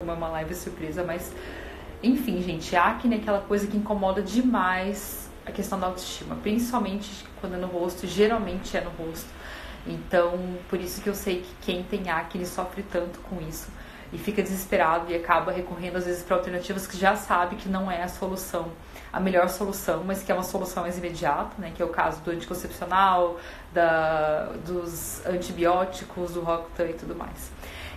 uma live surpresa, mas enfim, gente, acne é aquela coisa que incomoda demais a questão da autoestima, principalmente quando é no rosto, geralmente é no rosto. Então, por isso que eu sei que quem tem acne sofre tanto com isso e fica desesperado e acaba recorrendo às vezes para alternativas que já sabe que não é a solução, a melhor solução, mas que é uma solução mais imediata, né? Que é o caso do anticoncepcional, dos antibióticos, do Roacutan e tudo mais.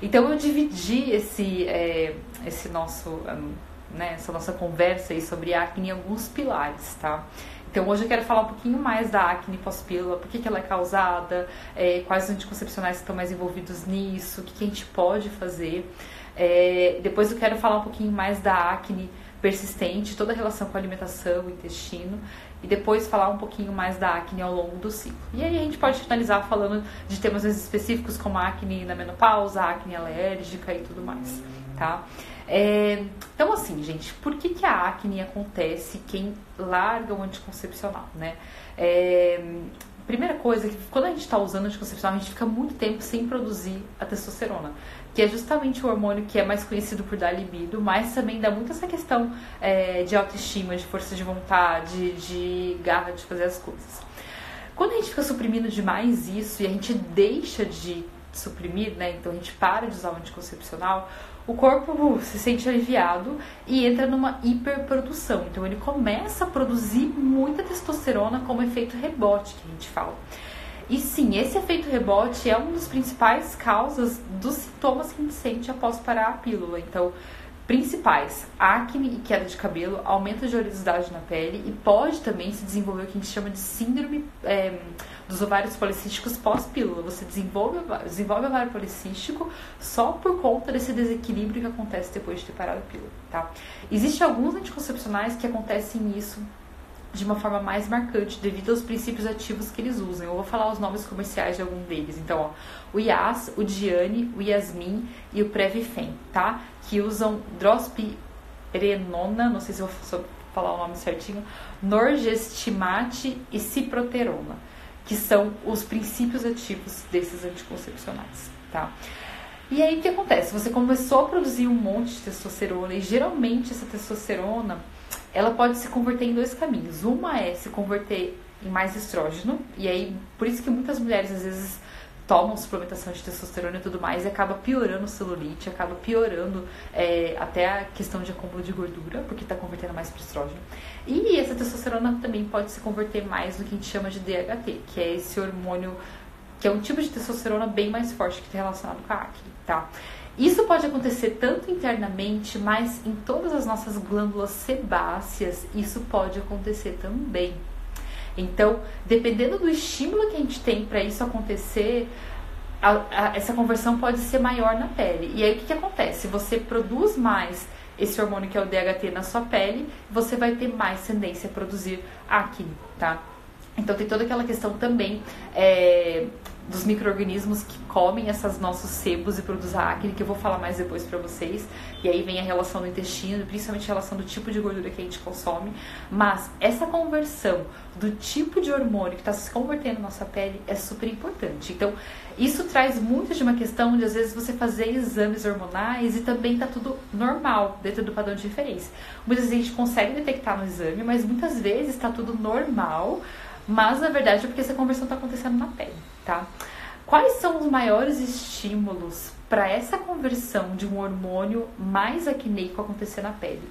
Então eu dividi essa nossa conversa aí sobre acne em alguns pilares, tá? Então hoje eu quero falar um pouquinho mais da acne pós-pílula, por que ela é causada, quais os anticoncepcionais que estão mais envolvidos nisso, o que a gente pode fazer. Depois eu quero falar um pouquinho mais da acne persistente, toda a relação com a alimentação, o intestino, e depois falar um pouquinho mais da acne ao longo do ciclo. E aí a gente pode finalizar falando de temas mais específicos como a acne na menopausa, a acne alérgica e tudo mais, tá? Então assim, gente, por que a acne acontece quem larga o anticoncepcional, né? Primeira coisa, que quando a gente está usando anticoncepcional, a gente fica muito tempo sem produzir a testosterona, que é justamente o hormônio que é mais conhecido por dar libido, mas também dá muito essa questão de autoestima, de força de vontade, de garra de fazer as coisas. Quando a gente fica suprimindo demais isso e a gente deixa de suprimir, né, então a gente para de usar o anticoncepcional, o corpo se sente aliviado e entra numa hiperprodução. Então ele começa a produzir muita testosterona como efeito rebote, que a gente fala. E sim, esse efeito rebote é uma das principais causas dos sintomas que a gente sente após parar a pílula. Então, principais, acne e queda de cabelo, aumento de oleosidade na pele e pode também se desenvolver o que a gente chama de síndrome dos ovários policísticos pós-pílula. Você desenvolve ovário policístico só por conta desse desequilíbrio que acontece depois de ter parado a pílula, tá? Existem alguns anticoncepcionais que acontecem isso de uma forma mais marcante, devido aos princípios ativos que eles usam. Eu vou falar os nomes comerciais de algum deles. Então, o Yas, o Diane, o Yasmin e o Previfen, tá? Que usam drospirenona, não sei se eu vou falar o nome certinho, norgestimate e ciproterona, que são os princípios ativos desses anticoncepcionais, tá? E aí, o que acontece? Você começou a produzir um monte de testosterona e, geralmente, essa testosterona ela pode se converter em dois caminhos. Uma é se converter em mais estrógeno, e aí, por isso que muitas mulheres, às vezes, tomam suplementação de testosterona e tudo mais, e acaba piorando o celulite, acaba piorando até a questão de acúmulo de gordura, porque está convertendo mais para estrógeno. E essa testosterona também pode se converter mais no que a gente chama de DHT, que é esse hormônio, que é um tipo de testosterona bem mais forte que está relacionado com a acne, tá? Isso pode acontecer tanto internamente, mas em todas as nossas glândulas sebáceas, isso pode acontecer também. Então, dependendo do estímulo que a gente tem para isso acontecer, essa conversão pode ser maior na pele. E aí, o que acontece? Você produz mais esse hormônio que é o DHT na sua pele, você vai ter mais tendência a produzir acne, tá? Então, tem toda aquela questão também dos micro-organismos que comem esses nossos sebos e produzem acne, que eu vou falar mais depois pra vocês. E aí vem a relação do intestino, principalmente a relação do tipo de gordura que a gente consome. Mas essa conversão do tipo de hormônio que está se convertendo na nossa pele é super importante. Então, isso traz muito de uma questão de, às vezes, você fazer exames hormonais e também tá tudo normal, dentro do padrão de referência. Muitas vezes a gente consegue detectar no exame, mas muitas vezes tá tudo normal, mas na verdade é porque essa conversão está acontecendo na pele, tá? Quais são os maiores estímulos para essa conversão de um hormônio mais acneico acontecer na pele?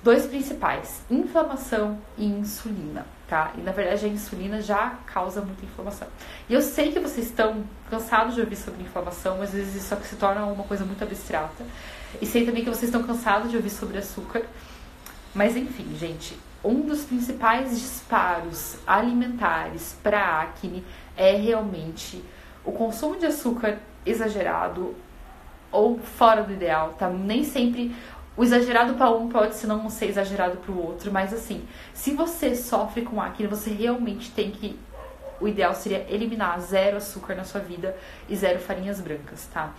Dois principais, inflamação e insulina, tá? E na verdade a insulina já causa muita inflamação. E eu sei que vocês estão cansados de ouvir sobre inflamação, mas às vezes isso se torna uma coisa muito abstrata. E sei também que vocês estão cansados de ouvir sobre açúcar. Mas enfim, gente, um dos principais disparos alimentares para acne é realmente o consumo de açúcar exagerado ou fora do ideal, tá? Nem sempre o exagerado para um pode não ser exagerado para o outro, mas assim, se você sofre com acne, você realmente tem que... O ideal seria eliminar 0 açúcar na sua vida e 0 farinhas brancas, tá?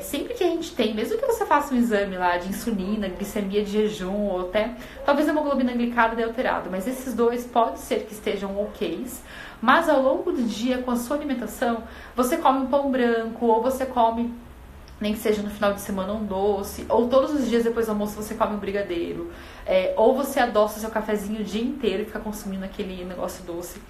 Sempre que a gente tem, mesmo que você faça um exame lá de insulina, glicemia de jejum, ou até talvez a hemoglobina glicada dê alterado, mas esses dois pode ser que estejam ok's, mas ao longo do dia, com a sua alimentação, você come um pão branco, ou você come nem que seja no final de semana um doce, ou todos os dias depois do almoço você come um brigadeiro, ou você adoça o seu cafezinho o dia inteiro e fica consumindo aquele negócio doce.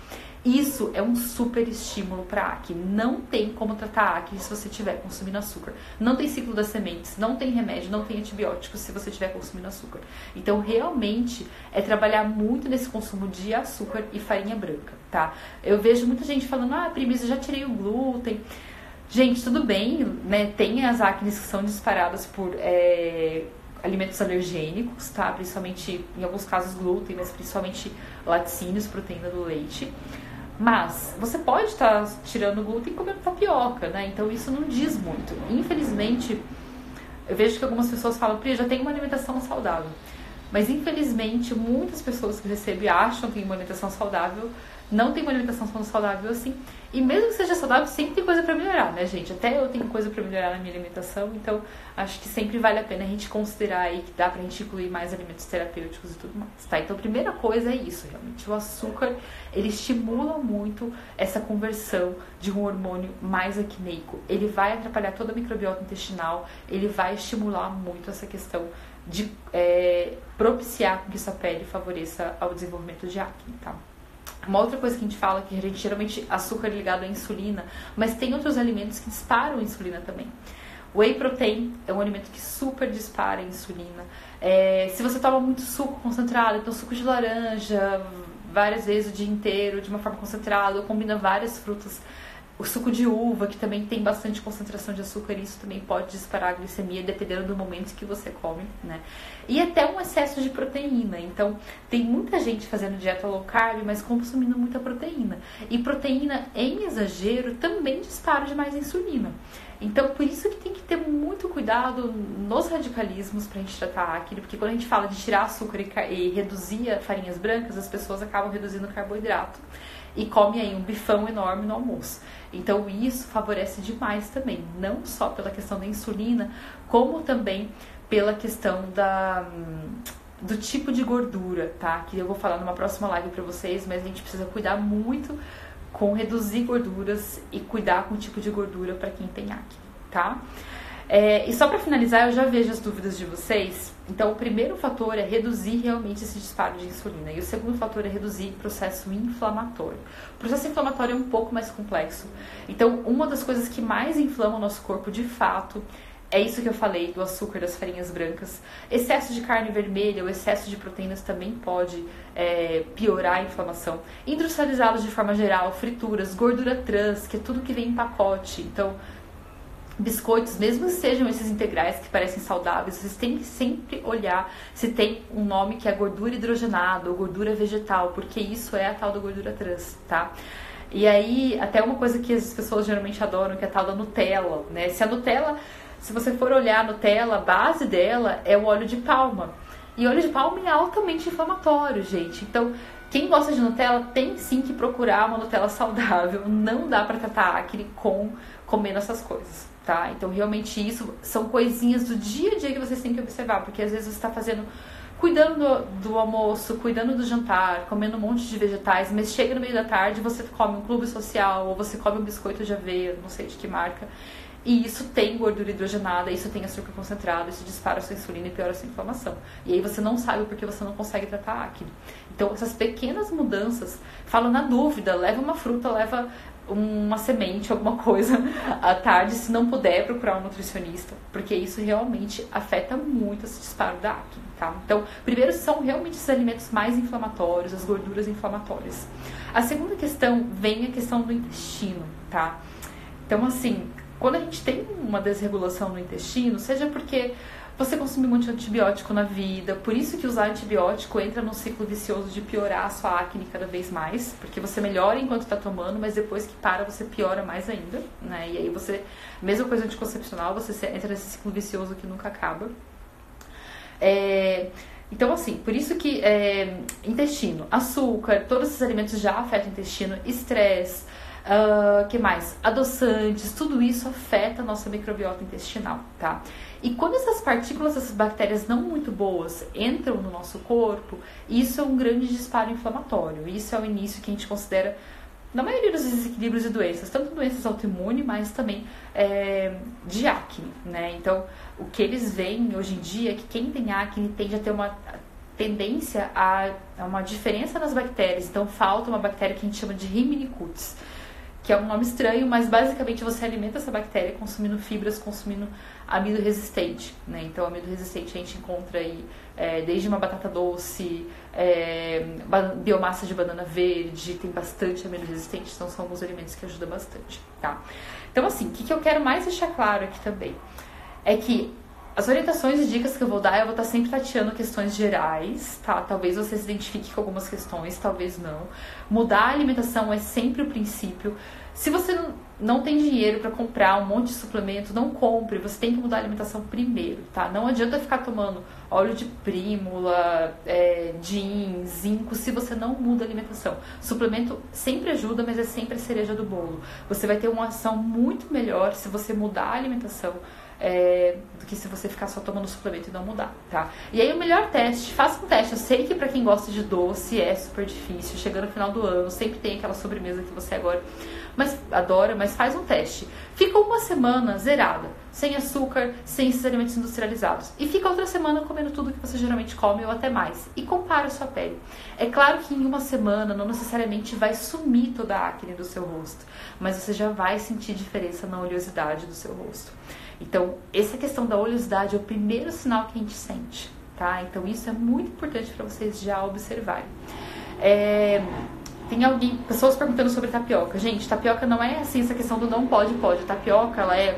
Isso é um super estímulo para acne. Não tem como tratar acne se você estiver consumindo açúcar. Não tem ciclo das sementes, não tem remédio, não tem antibióticos se você estiver consumindo açúcar. Então, realmente, é trabalhar muito nesse consumo de açúcar e farinha branca, tá? Eu vejo muita gente falando, Primis, eu já tirei o glúten. Gente, tudo bem, né? Tem as acnes que são disparadas por alimentos alergênicos, tá? Principalmente, em alguns casos, glúten, mas principalmente laticínios, proteína do leite. Mas você pode estar tirando o glúten comendo tapioca, né? Então isso não diz muito. Infelizmente, eu vejo que algumas pessoas falam, Pri, eu já tenho uma alimentação saudável. Mas infelizmente, muitas pessoas que eu recebo acham que tem uma alimentação saudável, não tem uma alimentação tão saudável assim. E mesmo que seja saudável, sempre tem coisa pra melhorar, né, gente? Até eu tenho coisa pra melhorar na minha alimentação, então acho que sempre vale a pena a gente considerar aí que dá pra gente incluir mais alimentos terapêuticos e tudo mais, tá? Então a primeira coisa é isso, realmente. O açúcar, ele estimula muito essa conversão de um hormônio mais acneico. Ele vai atrapalhar toda a microbiota intestinal, ele vai estimular muito essa questão de propiciar que sua pele favoreça ao desenvolvimento de acne, tá? Uma outra coisa que a gente fala, que a gente geralmente açúcar é ligado à insulina, mas tem outros alimentos que disparam a insulina também. Whey protein é um alimento que super dispara a insulina. Se você toma muito suco concentrado, então suco de laranja, várias vezes o dia inteiro, de uma forma concentrada, ou combina várias frutas, o suco de uva, que também tem bastante concentração de açúcar, isso também pode disparar a glicemia, dependendo do momento que você come, né? E até um excesso de proteína. Então, tem muita gente fazendo dieta low carb, mas consumindo muita proteína. E proteína em exagero também dispara demais a insulina. Então, por isso que tem que ter muito cuidado nos radicalismos pra gente tratar a acne, porque quando a gente fala de tirar açúcar e reduzir farinhas brancas, as pessoas acabam reduzindo o carboidrato e comem aí um bifão enorme no almoço. Então isso favorece demais também, não só pela questão da insulina, como também pela questão do tipo de gordura, tá? Que eu vou falar numa próxima live pra vocês, mas a gente precisa cuidar muito com reduzir gorduras e cuidar com o tipo de gordura para quem tem acne, tá? E só para finalizar, eu já vejo as dúvidas de vocês. Então, o primeiro fator é reduzir realmente esse disparo de insulina. E o segundo fator é reduzir o processo inflamatório. O processo inflamatório é um pouco mais complexo. Então, uma das coisas que mais inflama o nosso corpo, de fato, é isso que eu falei, do açúcar, das farinhas brancas. Excesso de carne vermelha ou excesso de proteínas também pode piorar a inflamação. Industrializados de forma geral, frituras, gordura trans, que é tudo que vem em pacote. Então, biscoitos, mesmo que sejam esses integrais que parecem saudáveis, vocês têm que sempre olhar se tem um nome que é gordura hidrogenada ou gordura vegetal, porque isso é a tal da gordura trans, tá? E aí, até uma coisa que as pessoas geralmente adoram, que é a tal da Nutella, né? Se a Nutella, se você for olhar a Nutella, a base dela é o óleo de palma. E óleo de palma é altamente inflamatório, gente. Então, quem gosta de Nutella tem sim que procurar uma Nutella saudável. Não dá pra tratar acne comendo essas coisas, tá? Então, realmente, isso são coisinhas do dia a dia que vocês têm que observar. Porque, às vezes, você tá cuidando do almoço, cuidando do jantar, comendo um monte de vegetais, mas chega no meio da tarde, você come um clube social, ou você come um biscoito de aveia, não sei de que marca, e isso tem gordura hidrogenada, isso tem açúcar concentrado, isso dispara a sua insulina e piora a sua inflamação. E aí você não sabe porque você não consegue tratar a acne. Então, essas pequenas mudanças, fala na dúvida, leva uma fruta, leva uma semente, alguma coisa à tarde, se não puder, procurar um nutricionista, porque isso realmente afeta muito esse disparo da acne, tá? Então, primeiro são realmente esses alimentos mais inflamatórios, as gorduras inflamatórias. A segunda questão vem a questão do intestino, tá? Então, assim, quando a gente tem uma desregulação no intestino, seja porque você consumiu muito antibiótico na vida, por isso que usar antibiótico entra num ciclo vicioso de piorar a sua acne cada vez mais, porque você melhora enquanto está tomando, mas depois que para, você piora mais ainda, né? E aí você, mesma coisa anticoncepcional, você entra nesse ciclo vicioso que nunca acaba. Então, assim, por isso que intestino, açúcar, todos esses alimentos já afetam o intestino, estresse, que mais? Adoçantes, tudo isso afeta a nossa microbiota intestinal, tá? E quando essas partículas, essas bactérias não muito boas entram no nosso corpo, isso é um grande disparo inflamatório. Isso é o início que a gente considera na maioria dos desequilíbrios e doenças, tanto doenças autoimunes, mas também de acne, né? Então, o que eles veem hoje em dia é que quem tem acne tende a ter uma tendência a uma diferença nas bactérias. Então, falta uma bactéria que a gente chama de Rhaminicutis, que é um nome estranho, mas basicamente você alimenta essa bactéria consumindo fibras, consumindo amido resistente, né? Então, amido resistente a gente encontra aí desde uma batata doce, biomassa de banana verde, tem bastante amido resistente, então são alguns alimentos que ajudam bastante, tá? Então, assim, o que eu quero mais deixar claro aqui também é que as orientações e dicas que eu vou dar, eu vou estar sempre tateando questões gerais, tá? Talvez você se identifique com algumas questões, talvez não. Mudar a alimentação é sempre o princípio. Se você não tem dinheiro para comprar um monte de suplemento, não compre. Você tem que mudar a alimentação primeiro, tá? Não adianta ficar tomando óleo de prímula, DIN, zinco, se você não muda a alimentação. Suplemento sempre ajuda, mas é sempre a cereja do bolo. Você vai ter uma ação muito melhor se você mudar a alimentação do que se você ficar só tomando suplemento e não mudar, tá? E aí o melhor teste, faça um teste. Eu sei que pra quem gosta de doce é super difícil, chegando no final do ano, sempre tem aquela sobremesa que você adora, mas faz um teste. Fica uma semana zerada, sem açúcar, sem esses alimentos industrializados. E fica outra semana comendo tudo que você geralmente come ou até mais. E compara a sua pele. É claro que em uma semana não necessariamente vai sumir toda a acne do seu rosto, mas você já vai sentir diferença na oleosidade do seu rosto. Então, essa questão da oleosidade é o primeiro sinal que a gente sente, tá? Então, isso é muito importante para vocês já observarem. Tem pessoas perguntando sobre tapioca. Gente, tapioca não é assim essa questão do não pode. Tapioca, ela é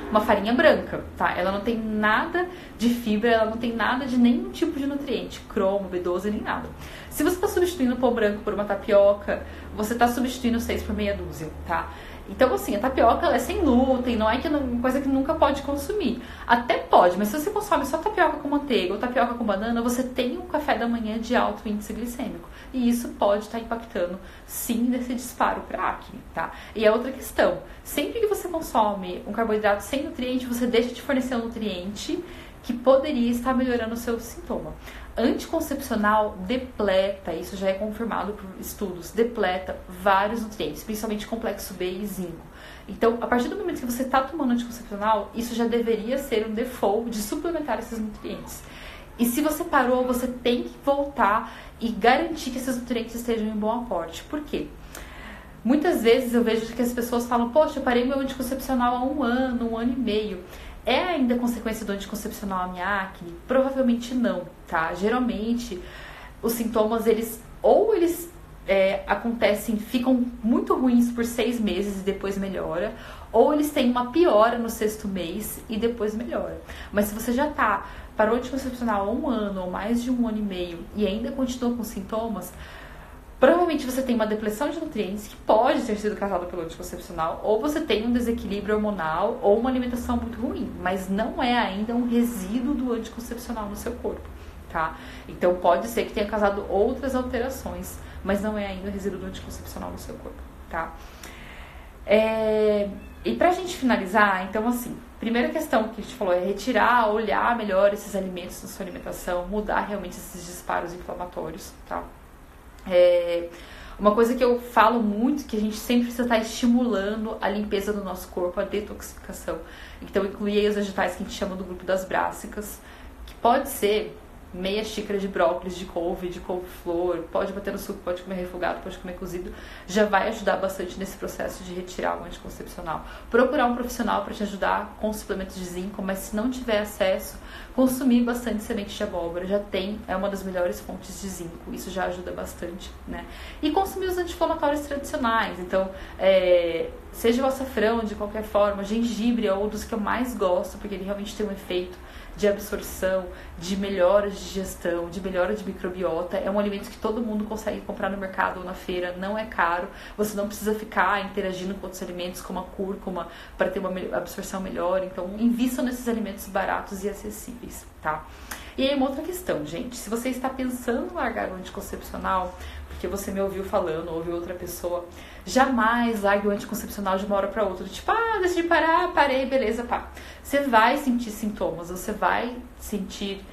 uma farinha branca, tá? Ela não tem nada de fibra, ela não tem nada de nenhum tipo de nutriente, cromo, B12, nem nada. Se você está substituindo o pão branco por uma tapioca, você está substituindo 6 por meia dúzia, tá? Então, assim, a tapioca ela é sem glúten, não é uma coisa que nunca pode consumir. Até pode, mas se você consome só tapioca com manteiga ou tapioca com banana, você tem um café da manhã de alto índice glicêmico. E isso pode estar impactando, sim, nesse disparo para acne, tá? E a outra questão, sempre que você consome um carboidrato sem nutriente, você deixa de fornecer um nutriente que poderia estar melhorando o seu sintoma. Anticoncepcional depleta, isso já é confirmado por estudos, depleta vários nutrientes, principalmente complexo B e zinco. Então, a partir do momento que você está tomando anticoncepcional, isso já deveria ser um default de suplementar esses nutrientes. E se você parou, você tem que voltar e garantir que esses nutrientes estejam em bom aporte. Por quê? Muitas vezes eu vejo que as pessoas falam, poxa, eu parei meu anticoncepcional há um ano e meio. É ainda consequência do anticoncepcional a minha acne? Provavelmente não, tá? Geralmente, os sintomas, eles acontecem, ficam muito ruins por 6 meses e depois melhora, ou eles têm uma piora no 6º mês e depois melhora. Mas se você já parou de anticoncepcional há um ano ou mais de um ano e meio e ainda continua com sintomas, provavelmente você tem uma depleção de nutrientes que pode ter sido causada pelo anticoncepcional, ou você tem um desequilíbrio hormonal ou uma alimentação muito ruim, mas não é ainda um resíduo do anticoncepcional no seu corpo, tá? Então pode ser que tenha causado outras alterações, mas não é ainda o resíduo do anticoncepcional no seu corpo, tá? E pra gente finalizar, então assim, primeira questão que a gente falou é retirar, olhar melhor esses alimentos na sua alimentação, mudar realmente esses disparos inflamatórios, tá? Uma coisa que eu falo muito, que a gente sempre precisa estar estimulando a limpeza do nosso corpo, a detoxificação. Então, incluir aí os vegetais que a gente chama do grupo das brássicas, que pode ser meia xícara de brócolis, de couve-flor, pode bater no suco, pode comer refogado, pode comer cozido, já vai ajudar bastante nesse processo de retirar o anticoncepcional. Procurar um profissional para te ajudar com suplementos de zinco, mas se não tiver acesso, consumir bastante semente de abóbora, é uma das melhores fontes de zinco, isso já ajuda bastante, né? E consumir os anti-inflamatórios tradicionais, então, seja o açafrão, de qualquer forma, gengibre é um dos que eu mais gosto, porque ele realmente tem um efeito de absorção, de melhora de digestão, de melhora de microbiota. É um alimento que todo mundo consegue comprar no mercado ou na feira, não é caro. Você não precisa ficar interagindo com outros alimentos, como a cúrcuma, para ter uma absorção melhor. Então, invistam nesses alimentos baratos e acessíveis, tá? E aí, uma outra questão, gente. Se você está pensando em largar o anticoncepcional, porque você me ouviu falando, ouviu outra pessoa, jamais largue o anticoncepcional de uma hora para outra. Tipo, decidi parar, parei, beleza, pá. Você vai sentir sintomas, você vai sentir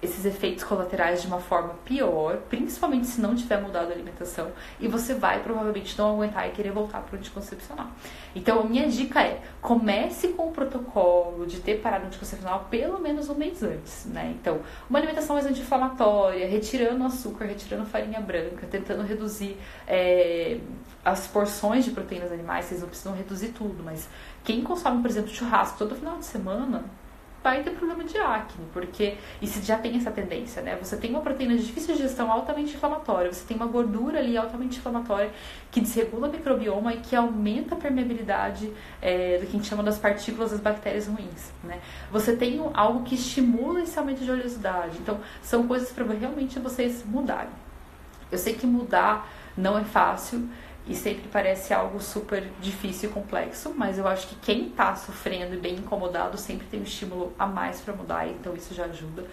esses efeitos colaterais de uma forma pior, principalmente se não tiver mudado a alimentação, e você vai provavelmente não aguentar e querer voltar para o anticoncepcional. Então a minha dica é, comece com o protocolo de ter parado o anticoncepcional pelo menos um mês antes, né? Então, uma alimentação mais anti-inflamatória, retirando açúcar, retirando farinha branca, tentando reduzir as porções de proteínas animais. Vocês não precisam reduzir tudo, mas quem consome, por exemplo, churrasco todo final de semana vai ter problema de acne, porque isso já tem essa tendência, né? Você tem uma proteína de difícil digestão altamente inflamatória, você tem uma gordura ali altamente inflamatória que desregula o microbioma e que aumenta a permeabilidade do que a gente chama das partículas das bactérias ruins, né? Você tem algo que estimula esse aumento de oleosidade. Então, são coisas para realmente vocês mudarem. Eu sei que mudar não é fácil e sempre parece algo super difícil e complexo, mas eu acho que quem tá sofrendo e bem incomodado sempre tem um estímulo a mais para mudar, então isso já ajuda.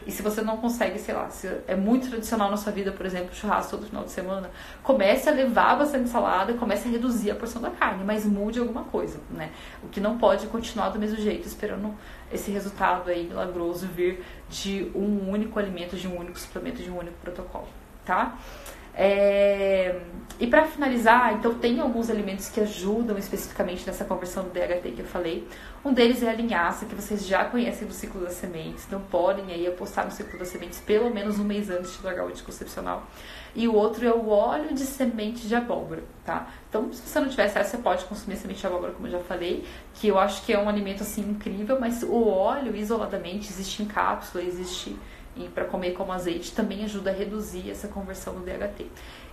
E se você não consegue, sei lá, se é muito tradicional na sua vida, por exemplo, churrasco todo final de semana, comece a levar bastante salada, comece a reduzir a porção da carne, mas mude alguma coisa, né? O que não pode é continuar do mesmo jeito, esperando esse resultado aí milagroso vir de um único alimento, de um único suplemento, de um único protocolo, tá? E para finalizar, então tem alguns alimentos que ajudam especificamente nessa conversão do DHT que eu falei. Um deles é a linhaça, que vocês já conhecem do ciclo das sementes, então podem aí apostar no ciclo das sementes pelo menos um mês antes de largar o anticoncepcional. E o outro é o óleo de semente de abóbora, tá? Então, se você não tiver acesso, você pode consumir semente de abóbora, como eu já falei, que eu acho que é um alimento assim incrível, mas o óleo isoladamente existe em cápsula, existe para comer como azeite, também ajuda a reduzir essa conversão do DHT.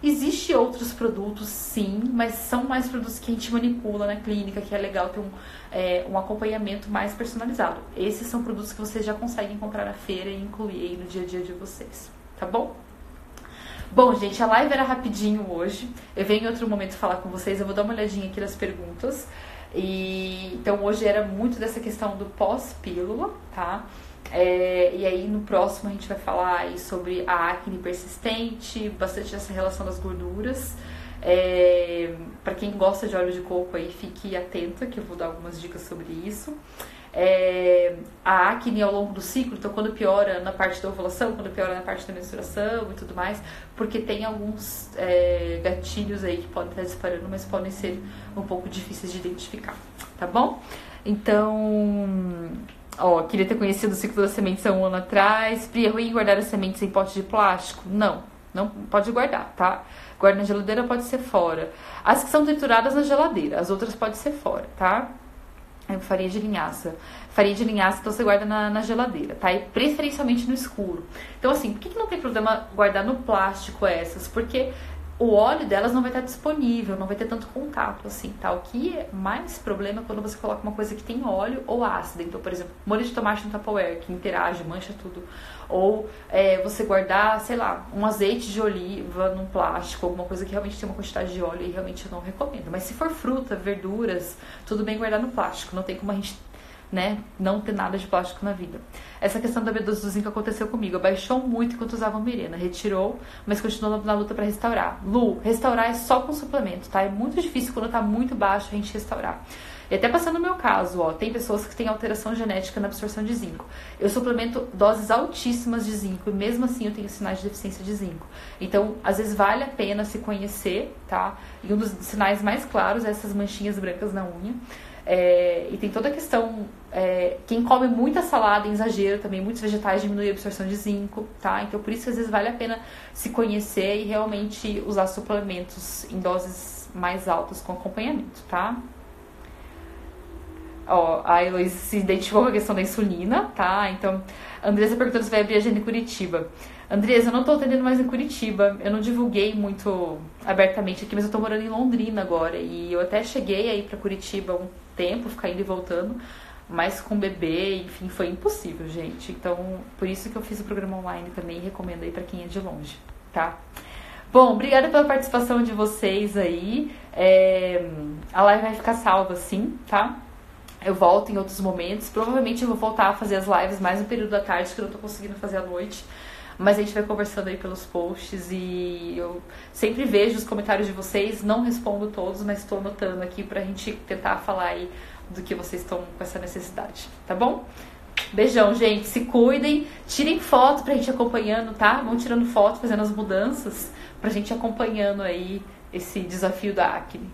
Existem outros produtos, sim, mas são mais produtos que a gente manipula na clínica, que é legal ter um acompanhamento mais personalizado. Esses são produtos que vocês já conseguem comprar na feira e incluir aí no dia a dia de vocês, tá bom? Bom, gente, a live era rapidinho hoje. Eu venho em outro momento falar com vocês, eu vou dar uma olhadinha aqui nas perguntas. Então, hoje era muito dessa questão do pós-pílula, tá? E aí no próximo a gente vai falar aí sobre a acne persistente, bastante dessa relação das gorduras. Para quem gosta de óleo de coco aí, fique atenta que eu vou dar algumas dicas sobre isso. A acne ao longo do ciclo, então quando piora na parte da ovulação, quando piora na parte da menstruação e tudo mais, porque tem alguns gatilhos aí que podem estar disparando, mas podem ser um pouco difíceis de identificar, tá bom? Então, queria ter conhecido o ciclo das sementes há um ano atrás. Pri, é ruim guardar as sementes em pote de plástico? Não pode guardar, tá? Guarda na geladeira, pode ser fora. As que são trituradas na geladeira, as outras pode ser fora, tá? Farinha de linhaça. Farinha de linhaça, então você guarda na geladeira, tá? E preferencialmente no escuro. Então, assim, por que não tem problema guardar no plástico essas? Porque o óleo delas não vai estar disponível, não vai ter tanto contato, assim, tá? O que é mais problema é quando você coloca uma coisa que tem óleo ou ácida. Então, por exemplo, molho de tomate no Tupperware, que interage, mancha tudo. Ou você guardar, sei lá, um azeite de oliva num plástico, alguma coisa que realmente tem uma quantidade de óleo, e realmente eu não recomendo. Mas se for fruta, verduras, tudo bem guardar no plástico. Não tem como a gente, não ter nada de plástico na vida. Essa questão da B12 do zinco aconteceu comigo. Abaixou muito enquanto usava Mirena. Retirou, mas continuou na luta para restaurar. Lu, restaurar é só com suplemento, tá? É muito difícil quando tá muito baixo a gente restaurar. E até passando no meu caso, tem pessoas que têm alteração genética na absorção de zinco. Eu suplemento doses altíssimas de zinco e mesmo assim eu tenho sinais de deficiência de zinco. Então, às vezes vale a pena se conhecer, tá? E um dos sinais mais claros é essas manchinhas brancas na unha. E tem toda a questão, quem come muita salada em exagero também, muitos vegetais diminui a absorção de zinco, tá? Então por isso que às vezes vale a pena se conhecer e realmente usar suplementos em doses mais altas com acompanhamento, tá? A Heloísa se identificou com a questão da insulina, tá? Então, a Andresa perguntando se vai abrir agenda em Curitiba. Andresa, eu não tô atendendo mais em Curitiba, eu não divulguei muito abertamente aqui, mas eu tô morando em Londrina agora, e eu até cheguei aí pra Curitiba um tempo, ficar indo e voltando, mas com bebê, enfim, foi impossível, gente. Então, por isso que eu fiz o programa online também, e recomendo aí pra quem é de longe, tá? Bom, obrigada pela participação de vocês aí. A live vai ficar salva, sim, tá? Eu volto em outros momentos. Provavelmente eu vou voltar a fazer as lives mais no período da tarde, que eu não tô conseguindo fazer à noite. Mas a gente vai conversando aí pelos posts e eu sempre vejo os comentários de vocês. Não respondo todos, mas estou anotando aqui pra gente tentar falar aí do que vocês estão com essa necessidade. Tá bom? Beijão, gente. Se cuidem. Tirem foto pra gente acompanhando, tá? Vão tirando foto, fazendo as mudanças pra gente acompanhando aí esse desafio da acne.